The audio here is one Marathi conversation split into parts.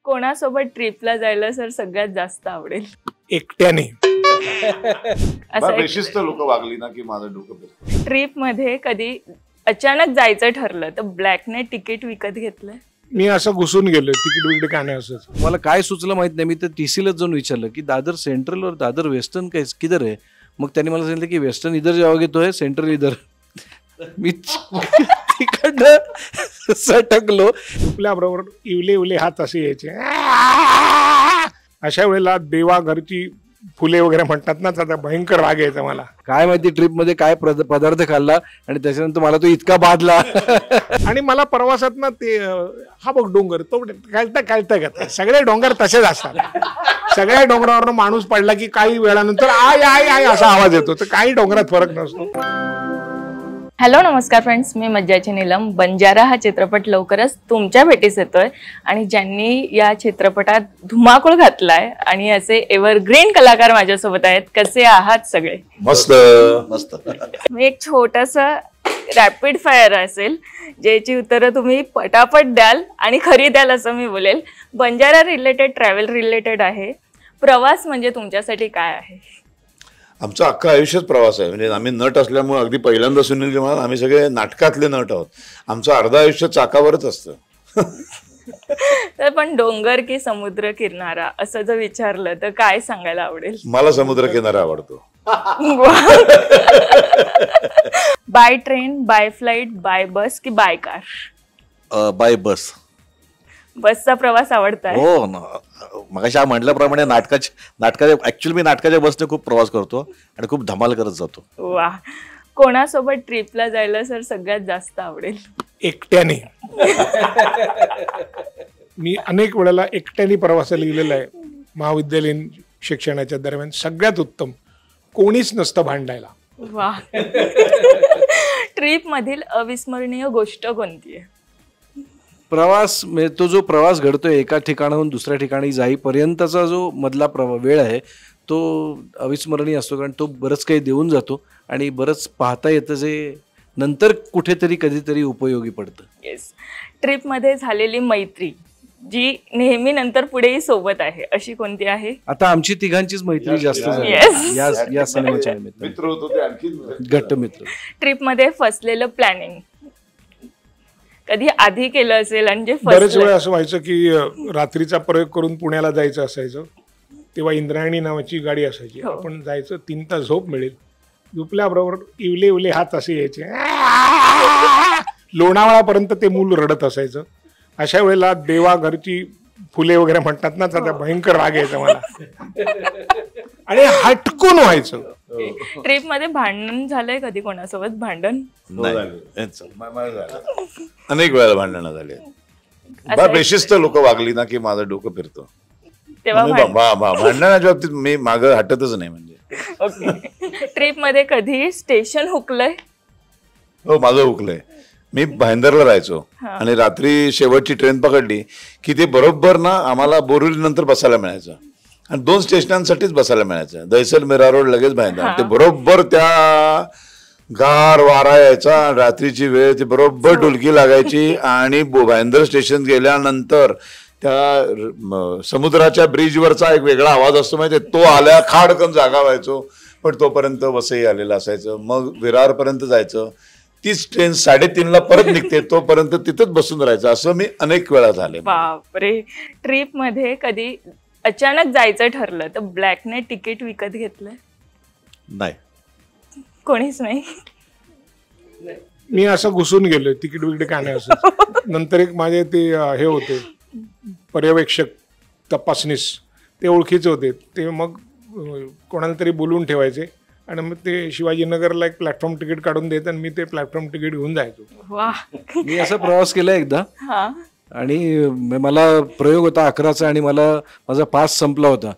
कोणासोबत ट्रिपला जायला सर सगळ्यात जास्त आवडेल? एकट्याने. असं बेशिस्त लोक वागली ना की माझं डोकं फिरतं. ट्रिप मध्ये कधी अचानक जायचं ठरलं तर ब्लॅकने तिकीट विकत घेतलंय? मी असं घुसून गेलो, तिकीट विकट का नाही असं. मला काय सुचलं माहित नाही. मी तर टीसीलाच जाऊन विचारलं की दादर सेंट्रल और दादर वेस्टर्न काय किधर आहे. मग त्यांनी मला सांगितलं की वेस्टर्न इधर जाओगे घेतोय, सेंट्रल इधर. मी तिकडनं सटकलो. आपल्याबरोबर इवले उले हात असे यायचे. अशा वेळेला देवा घरची फुले वगैरे म्हणतात ना, त्याचा भयंकर राग यायचा मला. काय माहिती ट्रिप मध्ये काय पदार्थ खाल्ला आणि त्याच्यानंतर मला तो इतका बाधला. आणि मला प्रवासात ना ते हा बघ डोंगर तो काय सगळे डोंगर तसेच असतात. सगळ्या डोंगरावरनं माणूस पडला की काही वेळानंतर आय आय आय असा आवाज येतो. तर काही डोंगरात फरक नसतो. हॅलो नमस्कार फ्रेंड्स, मी मज्जाची नीलम. बंजारा हा चित्रपट लवकरच तुमच्या भेटीस येतोय आणि ज्यांनी या चित्रपटात धुमाकूळ घातलाय आणि असे एव्हरग्रीन कलाकार माझ्यासोबत आहेत. कसे आहात सगळे? मस्त मस्त. मी एक छोटासा रॅपिड फायर असेल, ज्याची उत्तरं तुम्ही पटापट द्याल आणि खरी द्याल असं मी बोलेल. बंजारा रिलेटेड, ट्रॅव्हल रिलेटेड आहे. प्रवास म्हणजे तुमच्यासाठी काय आहे? आमचं अख्खं आयुष्यच प्रवास आहे. म्हणजे आम्ही नट असल्यामुळे अगदी पहिल्यांदा सुनील म्हणाल आम्ही सगळे नाटकातले नट आहोत. आमचं अर्ध आयुष्य चाकावरच असतं. तर पण डोंगर की समुद्र किनारा असं जर विचारलं तर काय सांगायला आवडेल? मला समुद्र किनारा आवडतो. By train, by flight, by bus की बाय कार? बाय बस. बसचा प्रवास आवडताय? हो ना. मगाशी म्हटल्याप्रमाणे नाटकाच्या ऍक्च्युअली मी नाटकाच्या बसने खूप प्रवास करतो आणि खूप धमाल करत जातो. वा. कोणासोबत ट्रिपला जायला सर सगळ्यात जास्त आवडेल? एकट्याने. मी अनेक वेळेला एकट्याने प्रवासाला लिहिलेला आहे. महाविद्यालयीन शिक्षणाच्या दरम्यान सगळ्यात उत्तम. कोणीच नसतं भांडायला. वा. ट्रिप मधील अविस्मरणीय गोष्ट कोणती आहे? प्रवास तो जो प्रवास घडतोय एका ठिकाणाहून दुसऱ्या ठिकाणी जाईपर्यंतचा जो मधला वेळ आहे तो अविस्मरणीय असतो. कारण तो बरंच काही देऊन जातो आणि बरंच पाहता येतं जे नंतर कुठेतरी कधीतरी उपयोगी पडतं. येस. ट्रिपमध्ये झालेली मैत्री जी नेहमी नंतर पुढेही सोबत आहे अशी कोणती आहे? आता आमची तिघांचीच मैत्री जास्त झाली या सिनेमाच्या निमित्ताने. मित्र होतो ते आणखी घट्ट मित्र. ट्रिपमध्ये फसलेलं प्लॅनिंग कधी आधी केलं असेल आणि जे बरेच वेळ असं व्हायचं की रात्रीचा प्रयोग करून पुण्याला जायचं असायचं. तेव्हा इंद्रायणी नावाची गाडी असायची. आपण जायचं, 3 तास झोप मिळेल. झोपल्याबरोबर इवले उले हात असे यायचे. लोणावळापर्यंत ते मूल रडत असायचं. अशा वेळेला देवा घरची फुले वगैरे म्हणतात ना, त्याचा भयंकर राग यायचा मला आणि हटकून व्हायचं. ट्रिप मध्ये भांडण झालंय कधी कोणासोबत? भांडण अनेक वेळा भांडणं झाले. बेशिस्त लोक वागली ना की माझं डोकं फिरतं. तेव्हा भांडणाच्या बाबतीत मी मागं हटतच नाही. म्हणजे ओके. ट्रिप मध्ये कधी स्टेशन हुकलंय? हो, माझं हुकलंय. मी भाईंदरला राहायचो आणि रात्री शेवटची ट्रेन पकडली की ते बरोबर ना आम्हाला बोरिवली नंतर बसायला मिळायचं आणि 2 स्टेशनांसाठीच बसायला मिळायचं. दहिसर मीरा रोड लगेच भाईंदर. ते बरोबर त्या गार वारा यायचा. रात्रीची वेळ ती बरोबर डुलकी लागायची आणि भाईंदर स्टेशन गेल्यानंतर त्या समुद्राच्या ब्रिजवरचा एक वेगळा आवाज असतो माहिती. तो आल्या खाडकन जागा व्हायचो. पण तोपर्यंत वसई आलेलं असायचं. मग विरारपर्यंत जायचं. तीच ट्रेन 3:30ला परत निघते, तोपर्यंत तिथंच बसून राहायचं. असं मी अनेक वेळा झाले. बापरे. ट्रिप मध्ये कधी अचानक जायचं ठरलं तर ब्लॅकने तिकीट विकत घेतलंय? नाही. कोणीच नाही. मी असं घुसून गेलोय, तिकीट विकट का नाही असं. नंतर एक माझे ते हे होते पर्यवेक्षक तपासनीस, ते ओळखीचे होते. ते मग कोणाला तरी बोलवून ठेवायचे आणि मग ते शिवाजीनगरला एक प्लॅटफॉर्म तिकीट काढून देत आणि मी ते प्लॅटफॉर्म तिकीट घेऊन जायचो. वा. मी असा प्रवास केला एकदा आणि मला प्रयोग होता 11चा आणि माझा पास संपला होता.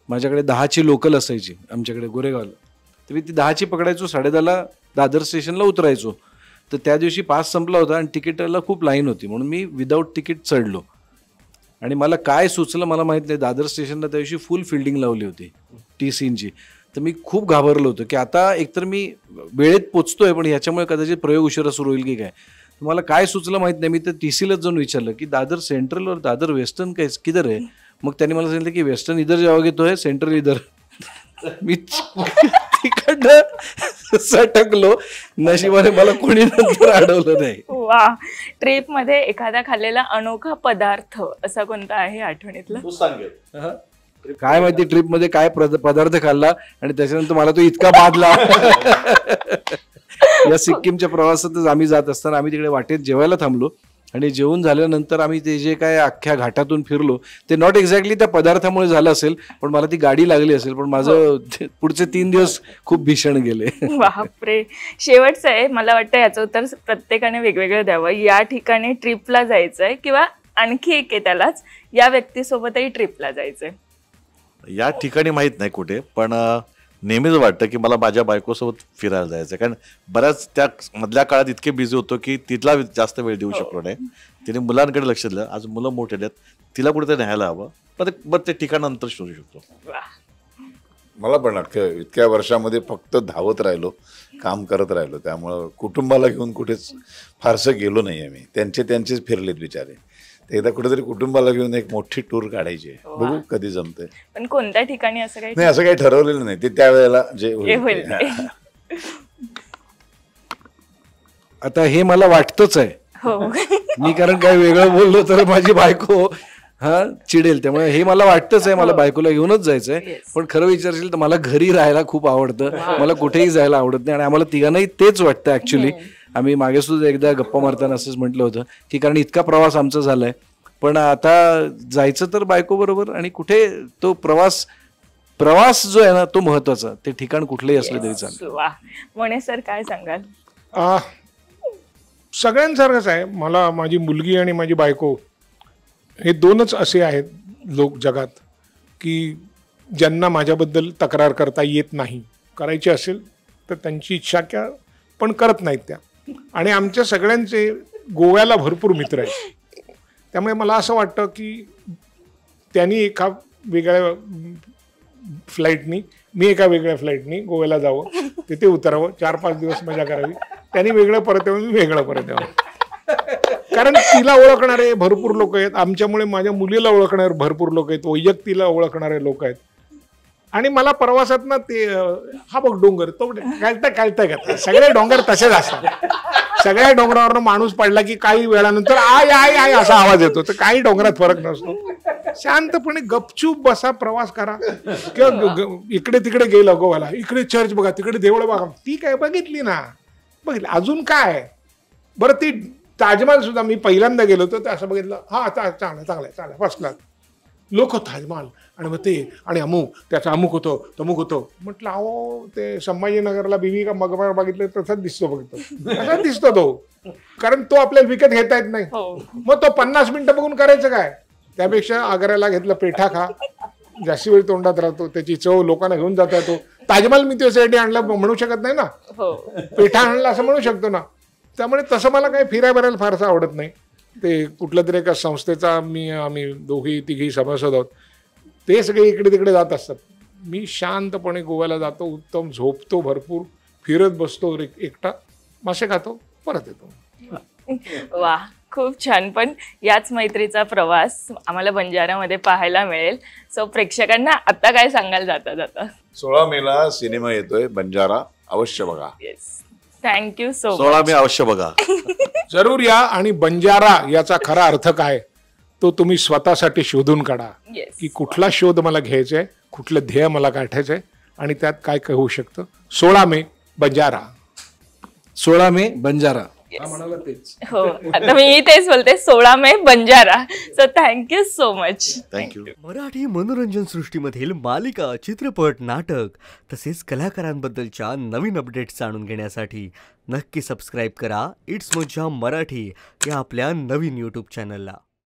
माझ्याकडे 10ची लोकल असायची आमच्याकडे गोरेगावला. तर मी ती 10ची पकडायचो, 10:30ला दादर स्टेशनला उतरायचो. तर त्या दिवशी पास संपला होता आणि तिकीटाला खूप लाईन होती म्हणून मी विदाऊट तिकीट चढलो आणि मला काय सुचलं मला माहित नाही. दादर स्टेशनला त्या दिवशी फुल फिल्डिंग लावली होती टीसीची. तर मी खूप घाबरलो होतो की आता एकतर मी वेळेत पोचतोय पण ह्याच्यामुळे कदाचित प्रयोग उशिरा सुरू होईल की काय. मला काय सुचलं माहित नाही. मी तर TCलाच जाऊन विचारलं की दादर सेंट्रल और दादर वेस्टर्न किधर आहे. मग त्यांनी मला सांगितलं की वेस्टर्न इधर जाओगे तो है, सेंट्रल इधर. मी तिकडनं सटकलो. नशिबाने मला कोणी नंतर अडवलं नाही. वा. ट्रिप मध्ये एखादा खाल्लेला अनोखा पदार्थ असा कोणता आहे आठवणीतला? काय माहिती ट्रिप मध्ये काय पदार्थ खाल्ला आणि त्याच्यानंतर मला तो इतका बाधला. या सिक्कीमच्या प्रवासातच आम्ही जात असताना आम्ही तिकडे वाटेत जेवायला थांबलो आणि जेवून झाल्यानंतर आम्ही ते जे काय अख्ख्या घाटातून फिरलो ते नॉट एक्झॅक्टली त्या पदार्थामुळे झालं असेल, पण मला ती गाडी लागली असेल. पण माझं पुढचे 3 दिवस खूप भीषण गेले. बापरे. शेवटचं आहे, मला वाटतं याचं उत्तर प्रत्येकाने वेगवेगळं द्यावं. या ठिकाणी ट्रिपला जायचंय किंवा आणखी एक आहे त्यालाच, या व्यक्तीसोबतही ट्रिपला जायचंय. या ठिकाणी माहित नाही कुठे, पण नेहमीच वाटतं की मला माझ्या बायकोसोबत फिरायला जायचं. कारण बऱ्याच त्या मधल्या काळात इतके बिझी होतो की तिथला जास्त वेळ देऊ शकलो नाही. तिने मुलांकडे लक्ष दिलं. आज मुलं मोठे आहेत, तिला कुठेतरी न्यायला हवं. पण ते ठिकाण नंतर शोधू शकतो. मला पण वाटतं इतक्या वर्षामध्ये फक्त धावत राहिलो, काम करत राहिलो, त्यामुळं कुटुंबाला घेऊन कुठेच फारसं गेलो नाही आम्ही. त्यांचेच फिरलेत बिचारे. एकदा कुठेतरी कुटुंबाला घेऊन एक मोठी टूर काढायची आहे. बघू कधी जमते. पण कोणत्या ठिकाणी असं काही नाही, असं काही ठरवलेलं नाही. ते त्यावेळेला जे होईल. आता हे मला वाटतंच आहे. मी कारण काय वेगळं बोललो तर माझी बायको चिडेल. त्यामुळे हे मला वाटतंच आहे, मला बायकोला घेऊनच जायचंय. पण खरं विचारशील तर मला घरी राहायला खूप आवडतं. मला कुठेही जायला आवडत नाही. आणि आम्हाला तिघांनाही तेच वाटतं ऍक्च्युली. आम्ही मागे सुद्धा एकदा गप्पा मारताना असंच म्हटलं होतं की कारण इतका प्रवास आमचा झालाय, पण आता जायचं तर बायको बरोबर. आणि कुठे तो प्रवास जो आहे ना तो महत्वाचा. ते ठिकाण कुठलंही असलं तरी चालेल. म्हणे सर काय सांगाल? सगळ्यांसारखंच आहे. मला माझी मुलगी आणि माझी बायको हे 2च असे आहेत लोक जगात की ज्यांना माझ्याबद्दल तक्रार करता येत नाही. करायची असेल तर त्यांची इच्छा क्या पण करत नाहीत त्या. आणि आमच्या सगळ्यांचे गोव्याला भरपूर मित्र आहेत. त्यामुळे मला असं वाटतं की त्यांनी एका वेगळ्या फ्लाईटनी, मी एका वेगळ्या फ्लाईटनी गोव्याला जावं, तिथे उतरावं, 4-5 दिवस मजा करावी. त्यांनी वेगळं परत यावं, मी वेगळं परत यावं. कारण तिला ओळखणारे भरपूर लोक आहेत. आमच्यामुळे माझ्या मुलीला ओळखणारे भरपूर लोक आहेत. वैयक्तिला ओळखणारे लोक आहेत. आणि मला प्रवासात ना ते हा बघ डोंगर तो काय सगळे डोंगर तसेच असतात. सगळ्या डोंगरावरनं माणूस पडला की काही वेळानंतर आय आय आय असा आवाज येतो. तर काही डोंगरात फरक नसतो. शांतपणे गपचूप बसा, प्रवास करा. किंवा इकडे तिकडे गेलं गोव्याला, इकडे चर्च बघा, तिकडे देवळं बघा. ती काय बघितली ना, बघितली. अजून काय बरं, ती ताजमहाल सुद्धा मी पहिल्यांदा गेलो होतो तर असं बघितलं, हा चांगलं फर्स्ट क्लास. लोक ताजमहाल आणि मग ते आणि अमुक त्याचा अमुक होतो तमुक होतो. म्हटलं अहो ते संभाजीनगरला बीबी का मकबरा बघितलं तसाच दिसतो. तसाच दिसतो तो. कारण तो आपल्याला विकत घेता येत नाही. मग तो 50 मिनिटं बघून करायचं काय. त्यापेक्षा आग्र्याला घेतलं पेठा खा, जास्ती वेळ तोंडात राहतो, त्याची चव लोकांना घेऊन जाता येतो. ताजमहाल मी त्यासाठी आणला म्हणू शकत नाही ना, पेठा आणला असं म्हणू शकतो ना. त्यामुळे तसं मला काही फिरायला फारसं आवडत नाही. ते कुठल्या तरी एका संस्थेचा आम्ही 2-3 सभासद आहोत. ते सगळे इकडे तिकडे जात असतात. मी शांतपणे गोव्याला जातो, उत्तम झोपतो, भरपूर फिरत बसतो, एकटा मासे खातो, परत येतो. वा, खूप छान. पण याच मैत्रीचा प्रवास आम्हाला बंजारामध्ये पाहायला मिळेल. सो प्रेक्षकांना आता काय सांगाल जाता जाता? 16 मेला सिनेमा येतोय बंजारा, अवश्य बघा. Yes, thank you so much. 16 मे अवश्य बघा. जरूर या. आणि बंजारा याचा खरा अर्थ काय तो तुम्ही स्वतःसाठी शोधून काढा. की कुठला शोध मला घ्यायचा आहे, कुठलं ध्येय मला गाठायचंय आणि त्यात काय काय होऊ शकतं. 16 मे बंजारा. 16 मे बंजारा. हो, आता मी तेच बोलते, 16 May Banjara. So thank you so much. Thank you. Marathi मनोरंजन सृष्टीमधील मालिका, चित्रपट, नाटक तसेच कलाकारांबद्दलच्या नवीन अपडेट्स जाणून घेण्यासाठी नक्की सबस्क्राईब करा इट्स मज्जा मराठी या आपल्या नवीन YouTube चॅनलला.